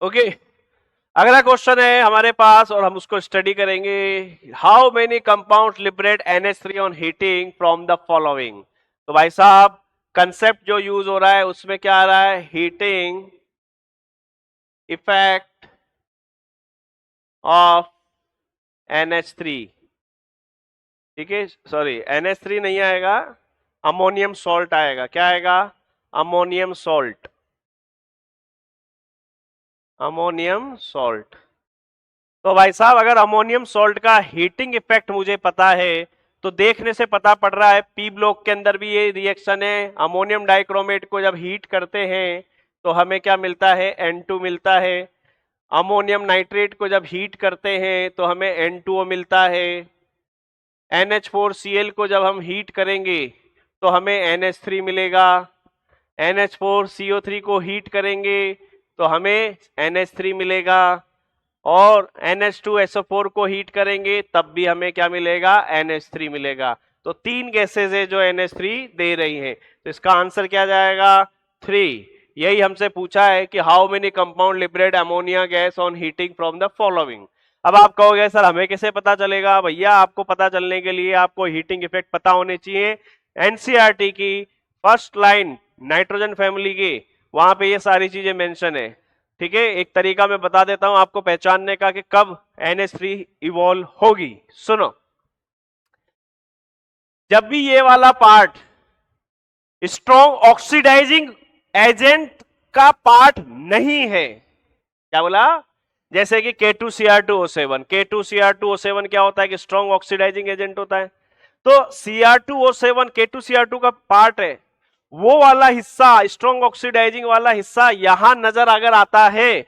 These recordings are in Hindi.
ओके, अगला क्वेश्चन है हमारे पास और हम उसको स्टडी करेंगे। How many compound liberate NH3 on heating from the following. तो भाई साहब कंसेप्ट जो यूज हो रहा है उसमें क्या आ रहा है, हीटिंग इफेक्ट ऑफ NH3। ठीक है, सॉरी NH3 नहीं आएगा, अमोनियम सॉल्ट आएगा। क्या आएगा, अमोनियम सॉल्ट, अमोनियम सॉल्ट। तो भाई साहब अगर अमोनियम सॉल्ट का हीटिंग इफेक्ट मुझे पता है तो देखने से पता पड़ रहा है पी ब्लॉक के अंदर भी ये रिएक्शन है। अमोनियम डाइक्रोमेट को जब हीट करते हैं तो हमें क्या मिलता है, N2 मिलता है। अमोनियम नाइट्रेट को जब हीट करते हैं तो हमें N2O मिलता है। NH4Cl को जब हम हीट करेंगे तो हमें NH3 मिलेगा। NH4CO3 को हीट करेंगे तो हमें NH3 मिलेगा। और NH2SO4 को हीट करेंगे तब भी हमें क्या मिलेगा, NH3 मिलेगा। तो तीन गैसेज है जो NH3 दे रही हैं। तो इसका आंसर क्या जाएगा, 3। यही हमसे पूछा है कि how many compound liberate ammonia gas on heating from the following. अब आप कहोगे सर हमें कैसे पता चलेगा, भैया आपको पता चलने के लिए आपको हीटिंग इफेक्ट पता होने चाहिए। एनसीईआरटी की फर्स्ट लाइन नाइट्रोजन फैमिली की, वहां पे ये सारी चीजें मेंशन है। ठीक है, एक तरीका मैं बता देता हूं आपको पहचानने का कि कब NH3 इवॉल्व होगी। सुनो, जब भी ये वाला पार्ट स्ट्रॉन्ग ऑक्सीडाइजिंग एजेंट का पार्ट नहीं है, क्या बोला, जैसे कि K2Cr2O7, K2Cr2O7 क्या होता है कि स्ट्रॉन्ग ऑक्सीडाइजिंग एजेंट होता है। तो Cr2O7 K2Cr2 का पार्ट है, वो वाला हिस्सा स्ट्रॉन्ग ऑक्सीडाइजिंग वाला हिस्सा यहां नजर अगर आता है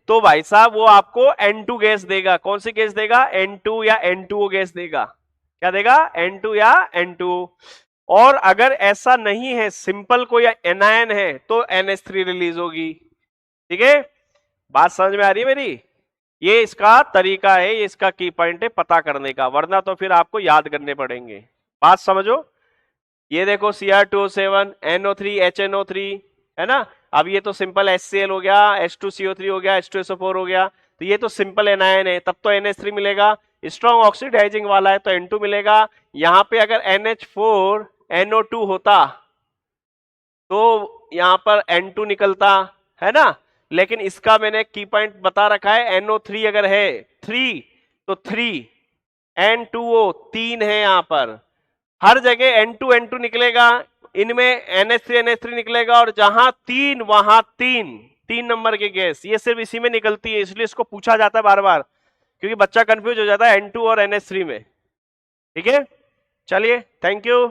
तो भाई साहब वो आपको N2 गैस देगा। कौन सी गैस देगा, N2 या N2O गैस देगा। क्या देगा, N2 या N2। और अगर ऐसा नहीं है, सिंपल कोई एनायन है तो NH3 रिलीज होगी। ठीक है, बात समझ में आ रही है मेरी। ये इसका तरीका है, ये इसका की पॉइंट है पता करने का, वरना तो फिर आपको याद करने पड़ेंगे। बात समझो, ये देखो Cr2O7 NO3 HNO3 है ना। अब ये तो सिंपल HCl हो गया, H2CO3 हो गया, H2SO4 हो गया। तो ये तो सिंपल एनायन है, तब तो NH3 मिलेगा। स्ट्रॉन्ग ऑक्सीडाइजिंग वाला है तो N2 मिलेगा। यहां पे अगर NH4NO2 होता तो यहां पर N2 निकलता, है ना। लेकिन इसका मैंने की पॉइंट बता रखा है, NO3 अगर है 3 तो 3, N2O 3 है यहां पर। हर जगह N2 निकलेगा, इनमें NH3 निकलेगा, और जहां 3 वहां 3 नंबर के गैस, ये सिर्फ इसी में निकलती है, इसलिए इसको पूछा जाता है बार बार, क्योंकि बच्चा कंफ्यूज हो जाता है N2 और NH3 में। ठीक है, चलिए, थैंक यू।